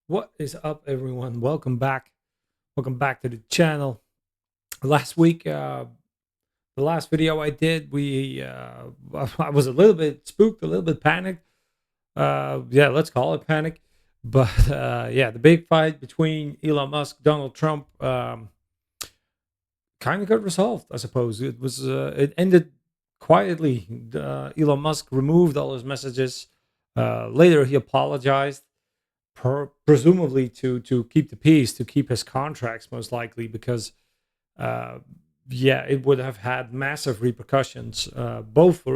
What is up, everyone? Welcome back. Welcome back to the channel. Last week, the last video I did, I was a little bit spooked, a little bit panicked. Yeah, let's call it panic. But yeah, the big fight between Elon Musk, Donald Trump, kind of got resolved. I suppose it ended quietly. Elon Musk removed all his messages. Later, he apologized presumably to keep the peace, to keep his contracts, most likely, because uh, yeah, it would have had massive repercussions, both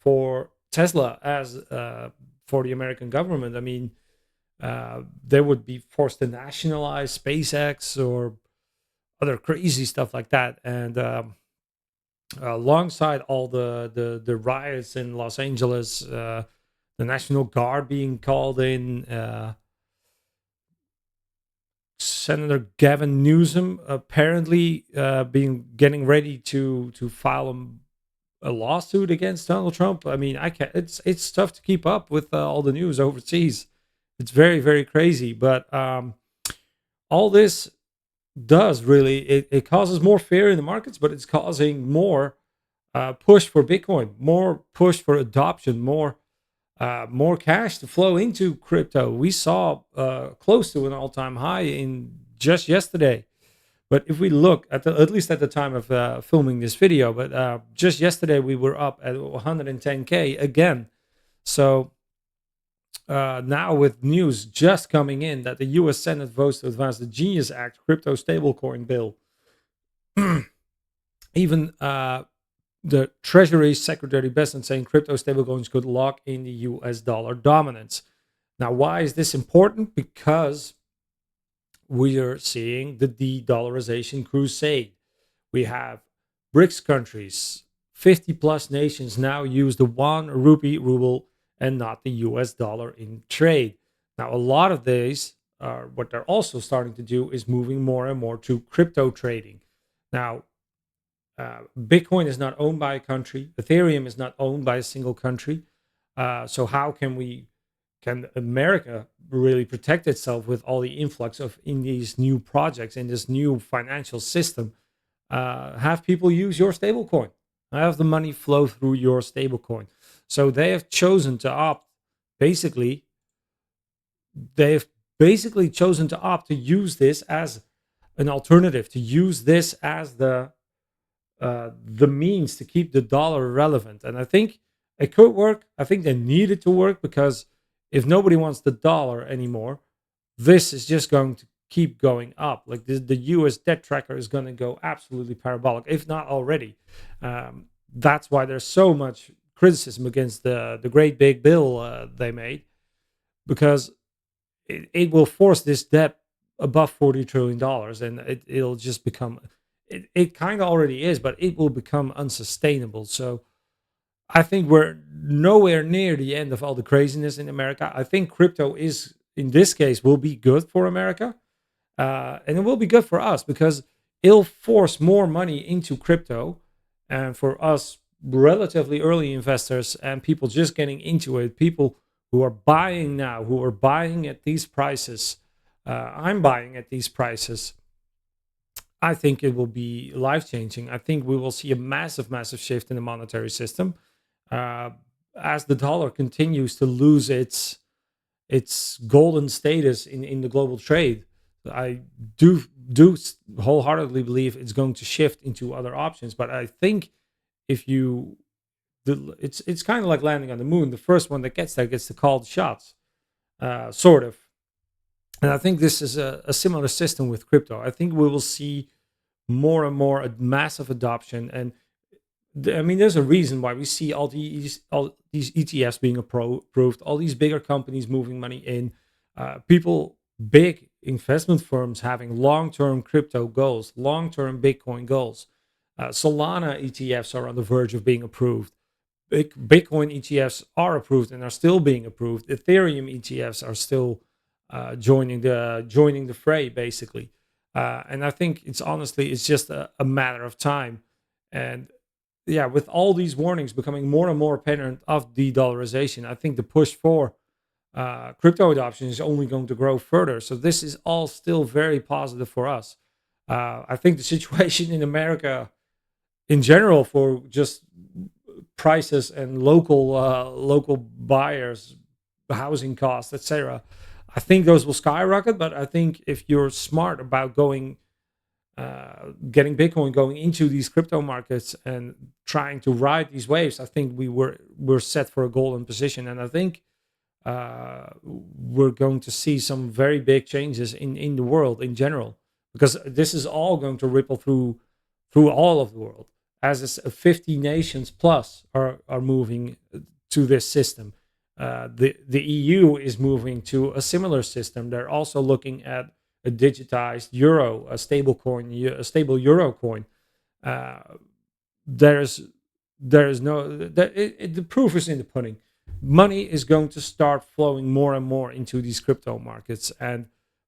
for Tesla as for the American government. I mean, they would be forced to nationalize SpaceX or other crazy stuff like that, and alongside all the riots in Los Angeles, the National Guard being called in. Senator Gavin Newsom apparently being getting ready to file a lawsuit against Donald Trump. I mean, I can't. It's tough to keep up with all the news overseas. It's very crazy. But all this does really it causes more fear in the markets, but it's causing more push for Bitcoin, more push for adoption, more cash to flow into crypto. We saw close to an all-time high in just yesterday. But if we look at least at the time of filming this video, but just yesterday we were up at 110K again. So now with news just coming in that the U.S. Senate votes to advance the Genius Act crypto stablecoin bill, even the Treasury Secretary Bessent saying crypto stablecoins could lock in the US dollar dominance. Now, why is this important? Because we are seeing the de-dollarization crusade. We have BRICS countries, 50 plus nations now use the one rupee ruble and not the US dollar in trade. Now, a lot of these are what they're also starting to do is moving more and more to crypto trading. Now, Bitcoin is not owned by a country. Ethereum is not owned by a single country. So how can America really protect itself with all the influx of in these new projects in this new financial system? Have people use your stablecoin. Have the money flow through your stablecoin. So they have chosen to opt. Basically, they've basically chosen to opt to use this as an alternative, to use this as the means to keep the dollar relevant. And I think it could work. I think they need it to work because if nobody wants the dollar anymore, this is just going to keep going up. Like the US debt tracker is going to go absolutely parabolic, if not already. That's why there's so much criticism against the great big bill they made, because it will force this debt above $40 trillion and it'll just become it kind of already is, but it will become unsustainable. So I think we're nowhere near the end of all the craziness in America. I think crypto is, in this case, will be good for America, and it will be good for us because it'll force more money into crypto, and for us relatively early investors and people just getting into it, people who are buying now, who are buying at these prices. I'm buying at these prices. I think it will be life changing. I think we will see a massive shift in the monetary system uh, as the dollar continues to lose its golden status in the global trade. I do wholeheartedly believe it's going to shift into other options. But I think if you, it's kind of like landing on the moon. The first one that gets there gets to call the shots, sort of. And I think this is a similar system with crypto. I think we will see more and more a massive adoption. And I mean, there's a reason why we see all these ETFs being approved, all these bigger companies moving money in, people, big investment firms having long-term crypto goals, long-term Bitcoin goals. Solana ETFs are on the verge of being approved. Bitcoin ETFs are approved and are still being approved. Ethereum ETFs are still joining the fray, basically. And I think it's just a matter of time. And yeah, with all these warnings becoming more and more apparent of de-dollarization, I think the push for crypto adoption is only going to grow further. So this is all still very positive for us. I think the situation in America in general for just prices and local buyers, housing costs, etc. I think those will skyrocket. But I think if you're smart about getting Bitcoin, going into these crypto markets and trying to ride these waves, I think we're set for a golden position. And I think we're going to see some very big changes in the world in general, because this is all going to ripple through all of the world, as 50 nations plus are moving to this system. The EU is moving to a similar system. They're also looking at a digitized euro, a stable coin, a stable euro coin. Uh, there's the proof is in the pudding. Money is going to start flowing more and more into these crypto markets, and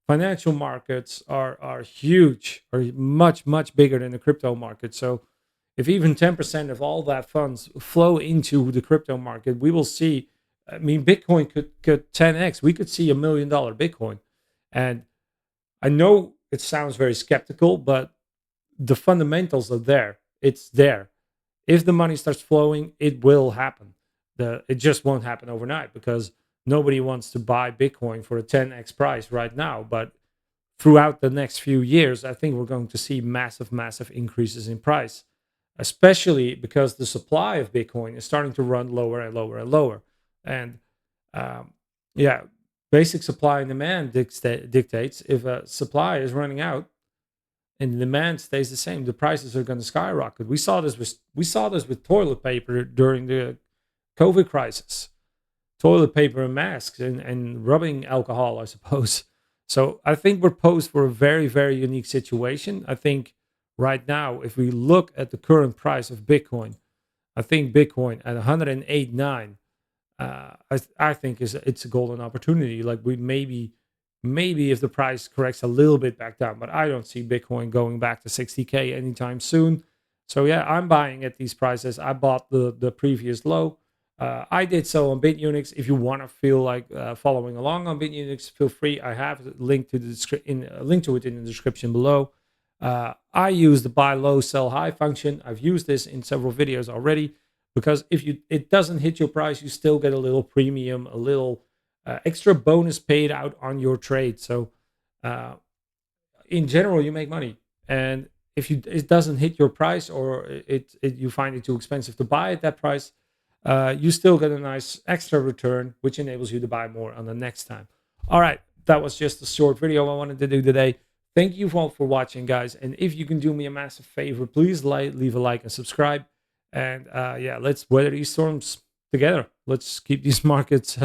financial markets are huge, are much bigger than the crypto market. So if even 10% of all that funds flow into the crypto market, we will see. I mean, Bitcoin could 10x. We could see $1 million Bitcoin. And I know it sounds very skeptical, but the fundamentals are there. It's there. If the money starts flowing, it will happen. It just won't happen overnight, because nobody wants to buy Bitcoin for a 10x price right now. But throughout the next few years, I think we're going to see massive increases in price, especially because the supply of Bitcoin is starting to run lower and lower and lower. And yeah, basic supply and demand dictates. If a supply is running out and the demand stays the same, the prices are going to skyrocket. We saw this with toilet paper during the COVID crisis. Toilet paper and masks and rubbing alcohol, I suppose. So I think we're posed for a very unique situation. I think right now, if we look at the current price of Bitcoin, I think Bitcoin at 108.9, I think it's a golden opportunity. Like, we maybe if the price corrects a little bit back down, but I don't see Bitcoin going back to 60K anytime soon. So yeah, I'm buying at these prices. I bought the previous low. I did so on BitUnix. If you want to feel like following along on BitUnix, feel free. I have a link to it in the description below. I use the buy low, sell high function. I've used this in several videos already, because if it doesn't hit your price, you still get a little premium, a little extra bonus paid out on your trade. So in general, you make money. And if it doesn't hit your price, or you find it too expensive to buy at that price, you still get a nice extra return, which enables you to buy more on the next time. All right, that was just a short video I wanted to do today. Thank you all for watching, guys. And if you can do me a massive favor, please leave a like and subscribe. And yeah, let's weather these storms together. Let's keep these markets.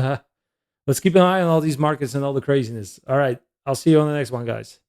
Let's keep an eye on all these markets and all the craziness. All right, I'll see you on the next one, guys.